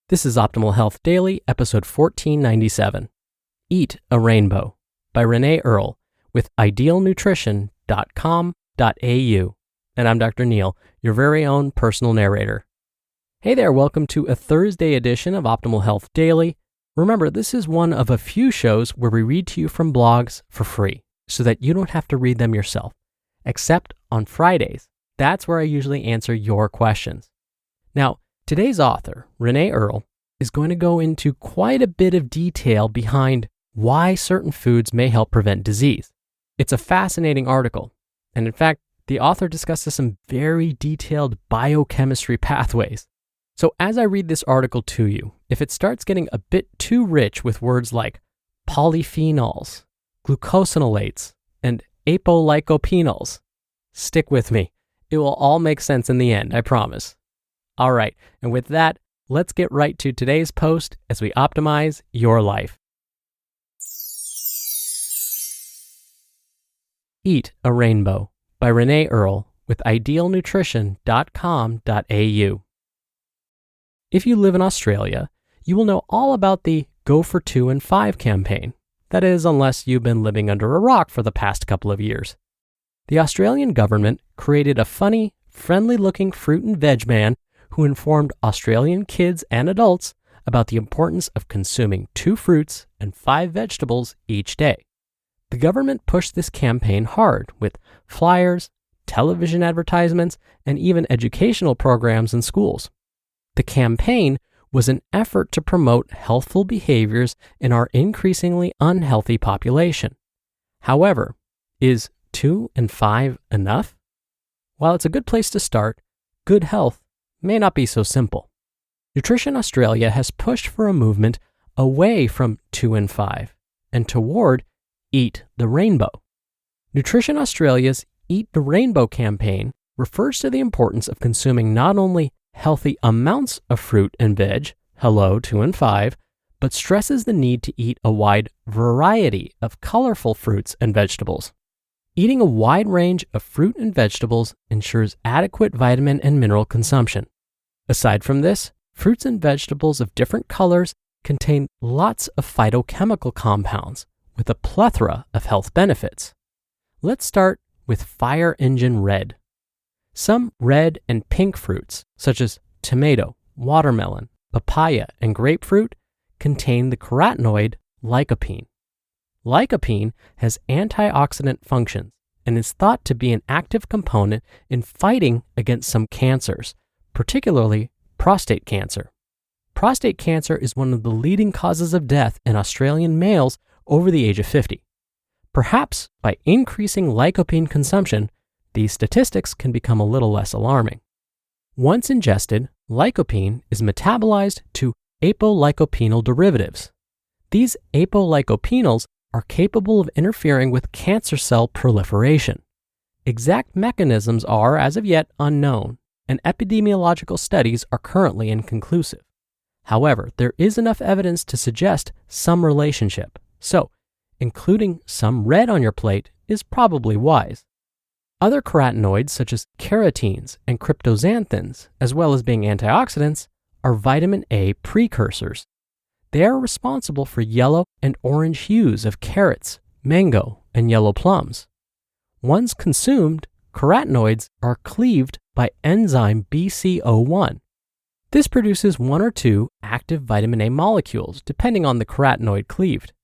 This is Optimal Health Daily, episode 1497. Eat a Rainbow by Renae Earle with idealnutrition.com.au. And I'm Dr. Neil, your very own personal narrator. Hey there, welcome to a Thursday edition of Optimal Health Daily. Remember, this is one of a few shows where we read to you from blogs for free so that you don't have to read them yourself, except on Fridays. That's where I usually answer your questions. Now, today's author, Renae Earle, is going to go into quite a bit of detail behind why certain foods may help prevent disease. It's a fascinating article, and in fact, the author discusses some very detailed biochemistry pathways. So as I read this article to you, if it starts getting a bit too rich with words like polyphenols, glucosinolates, and apolipophenols, stick with me. It will all make sense in the end, I promise. All right, and with that, let's get right to today's post as we optimize your life. Eat a Rainbow by Renae Earle with idealnutrition.com.au. If you live in Australia, you will know all about the Go for 2 and 5 campaign. That is, unless you've been living under a rock for the past couple of years. The Australian government created a funny, friendly-looking fruit and veg man who informed Australian kids and adults about the importance of consuming 2 fruits and 5 vegetables each day. The government pushed this campaign hard with flyers, television advertisements, and even educational programs in schools. The campaign was an effort to promote healthful behaviors in our increasingly unhealthy population. However, is 2 and 5 enough? While it's a good place to start, good health may not be so simple. Nutrition Australia has pushed for a movement away from 2 and 5 and toward Eat the Rainbow. Nutrition Australia's Eat the Rainbow campaign refers to the importance of consuming not only healthy amounts of fruit and veg, 2 and 5, but stresses the need to eat a wide variety of colorful fruits and vegetables. Eating a wide range of fruit and vegetables ensures adequate vitamin and mineral consumption. Aside from this, fruits and vegetables of different colors contain lots of phytochemical compounds with a plethora of health benefits. Let's start with Fire Engine Red. Some red and pink fruits, such as tomato, watermelon, papaya, and grapefruit, contain the carotenoid lycopene. Lycopene has antioxidant functions and is thought to be an active component in fighting against some cancers, particularly prostate cancer. Prostate cancer is one of the leading causes of death in Australian males over the age of 50. Perhaps by increasing lycopene consumption, these statistics can become a little less alarming. Once ingested, lycopene is metabolized to apolipopenal derivatives. These apolipopenals are capable of interfering with cancer cell proliferation. Exact mechanisms are, as of yet, unknown, and epidemiological studies are currently inconclusive. However, there is enough evidence to suggest some relationship, so including some red on your plate is probably wise. Other carotenoids, such as carotenes and cryptoxanthins, as well as being antioxidants, are vitamin A precursors. They are responsible for yellow and orange hues of carrots, mango, and yellow plums. Once consumed, carotenoids are cleaved by enzyme BCO1. This produces 1 or 2 active vitamin A molecules, depending on the carotenoid cleaved.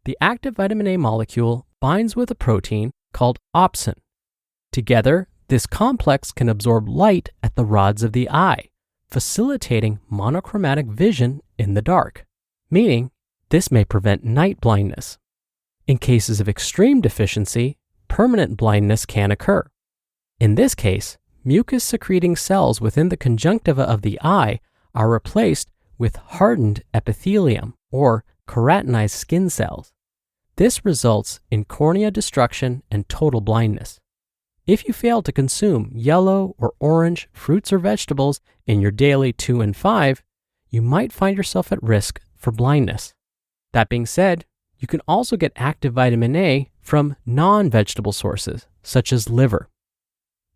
The active vitamin A molecule binds with a protein called opsin. Together, this complex can absorb light at the rods of the eye, facilitating monochromatic vision in the dark, meaning this may prevent night blindness. In cases of extreme deficiency, permanent blindness can occur. In this case, mucus-secreting cells within the conjunctiva of the eye are replaced with hardened epithelium or keratinized skin cells. This results in cornea destruction and total blindness. If you fail to consume yellow or orange fruits or vegetables in your daily 2 and 5, you might find yourself at risk for blindness. That being said, you can also get active vitamin A from non-vegetable sources, such as liver.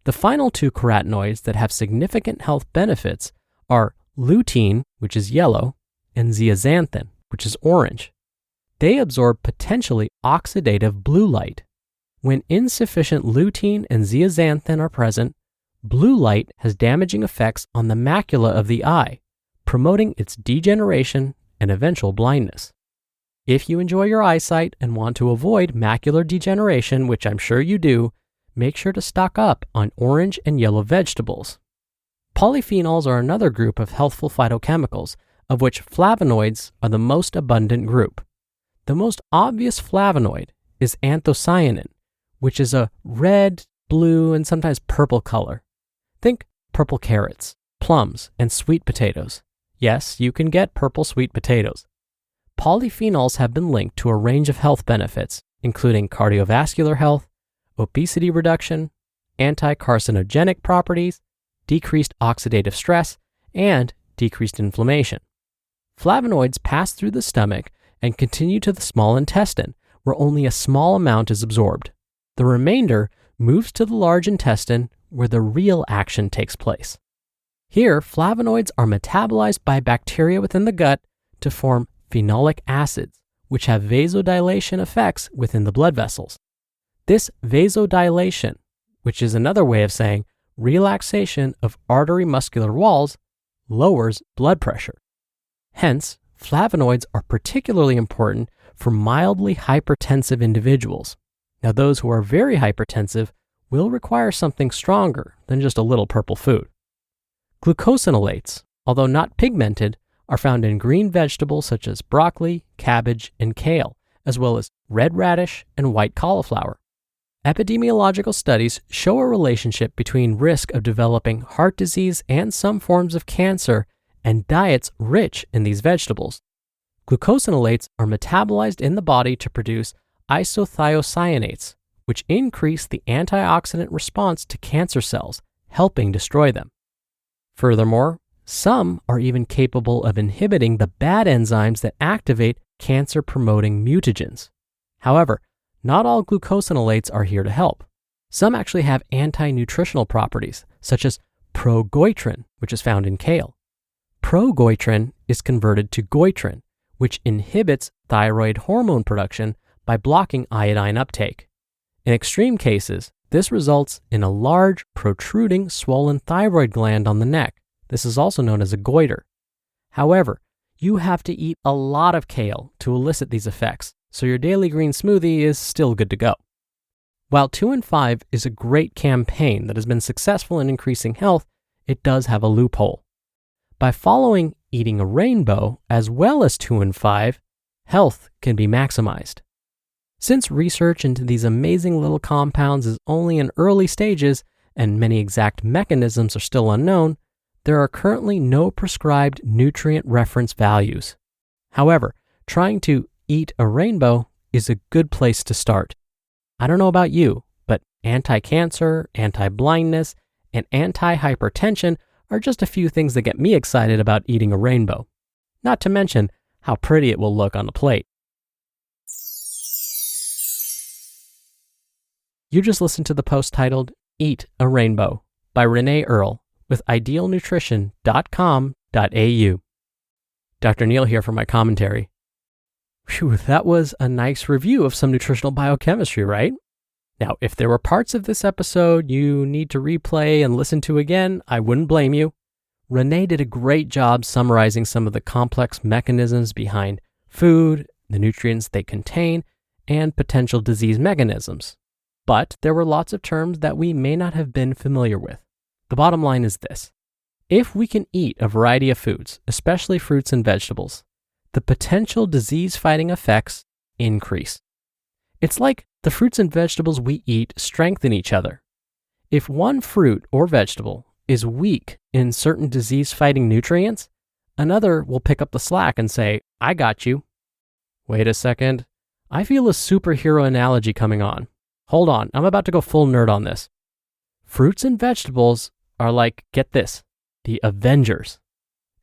The final 2 carotenoids that have significant health benefits are lutein, which is yellow, and zeaxanthin, which is orange. They absorb potentially oxidative blue light. When insufficient lutein and zeaxanthin are present, blue light has damaging effects on the macula of the eye, promoting its degeneration and eventual blindness. If you enjoy your eyesight and want to avoid macular degeneration, which I'm sure you do, make sure to stock up on orange and yellow vegetables. Polyphenols are another group of healthful phytochemicals, of which flavonoids are the most abundant group. The most obvious flavonoid is anthocyanin, which is a red, blue, and sometimes purple color. Think purple carrots, plums, and sweet potatoes. Yes, you can get purple sweet potatoes. Polyphenols have been linked to a range of health benefits, including cardiovascular health, obesity reduction, anti-carcinogenic properties, decreased oxidative stress, and decreased inflammation. Flavonoids pass through the stomach and continue to the small intestine, where only a small amount is absorbed. The remainder moves to the large intestine, where the real action takes place. Here, flavonoids are metabolized by bacteria within the gut to form phenolic acids, which have vasodilation effects within the blood vessels. This vasodilation, which is another way of saying relaxation of artery muscular walls, lowers blood pressure. Hence, flavonoids are particularly important for mildly hypertensive individuals. Now, those who are very hypertensive will require something stronger than just a little purple food. Glucosinolates, although not pigmented, are found in green vegetables such as broccoli, cabbage, and kale, as well as red radish and white cauliflower. Epidemiological studies show a relationship between risk of developing heart disease and some forms of cancer and diets rich in these vegetables. Glucosinolates are metabolized in the body to produce isothiocyanates, which increase the antioxidant response to cancer cells, helping destroy them. Furthermore, some are even capable of inhibiting the bad enzymes that activate cancer-promoting mutagens. However, not all glucosinolates are here to help. Some actually have anti-nutritional properties, such as progoitrin, which is found in kale. Progoitrin is converted to goitrin, which inhibits thyroid hormone production by blocking iodine uptake. In extreme cases, this results in a large, protruding, swollen thyroid gland on the neck. This is also known as a goiter. However, you have to eat a lot of kale to elicit these effects, so your daily green smoothie is still good to go. While 2 and 5 is a great campaign that has been successful in increasing health, it does have a loophole. By following eating a rainbow as well as 2 and 5, health can be maximized. Since research into these amazing little compounds is only in early stages and many exact mechanisms are still unknown, there are currently no prescribed nutrient reference values. However, trying to eat a rainbow is a good place to start. I don't know about you, but anti-cancer, anti-blindness, and anti-hypertension are just a few things that get me excited about eating a rainbow. Not to mention how pretty it will look on a plate. You just listened to the post titled Eat a Rainbow by Renae Earle with idealnutrition.com.au. Dr. Neil here for my commentary. Phew, that was a nice review of some nutritional biochemistry, right? Now, if there were parts of this episode you need to replay and listen to again, I wouldn't blame you. Renae did a great job summarizing some of the complex mechanisms behind food, the nutrients they contain, and potential disease mechanisms. But there were lots of terms that we may not have been familiar with. The bottom line is this. If we can eat a variety of foods, especially fruits and vegetables, the potential disease-fighting effects increase. It's like the fruits and vegetables we eat strengthen each other. If one fruit or vegetable is weak in certain disease-fighting nutrients, another will pick up the slack and say, I got you. Wait a second. I feel a superhero analogy coming on. Hold on, I'm about to go full nerd on this. Fruits and vegetables are like, get this, the Avengers.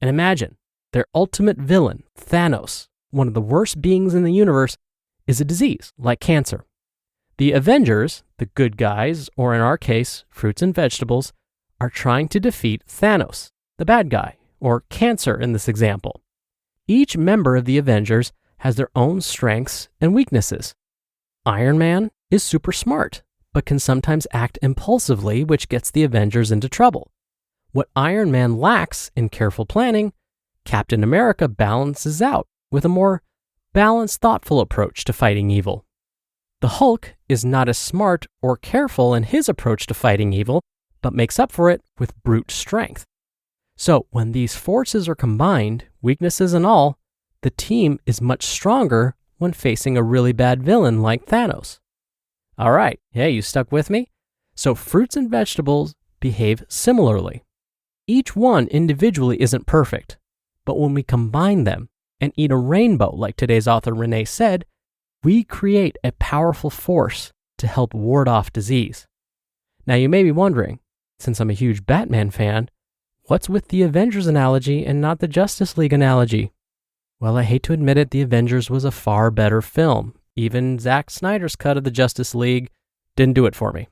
And imagine, their ultimate villain, Thanos, one of the worst beings in the universe, is a disease like cancer. The Avengers, the good guys, or in our case, fruits and vegetables, are trying to defeat Thanos, the bad guy, or cancer in this example. Each member of the Avengers has their own strengths and weaknesses. Iron Man is super smart, but can sometimes act impulsively, which gets the Avengers into trouble. What Iron Man lacks in careful planning, Captain America balances out with a more balanced, thoughtful approach to fighting evil. The Hulk is not as smart or careful in his approach to fighting evil, but makes up for it with brute strength. So when these forces are combined, weaknesses and all, the team is much stronger when facing a really bad villain like Thanos. All right, hey, you stuck with me? So fruits and vegetables behave similarly. Each one individually isn't perfect, but when we combine them and eat a rainbow, like today's author Renae said, we create a powerful force to help ward off disease. Now you may be wondering, since I'm a huge Batman fan, what's with the Avengers analogy and not the Justice League analogy? Well, I hate to admit it, the Avengers was a far better film. Even Zack Snyder's cut of the Justice League didn't do it for me.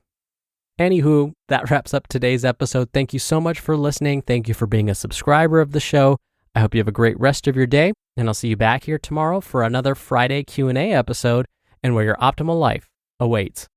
Anywho, that wraps up today's episode. Thank you so much for listening. Thank you for being a subscriber of the show. I hope you have a great rest of your day, and I'll see you back here tomorrow for another Friday Q&A episode and where your optimal life awaits.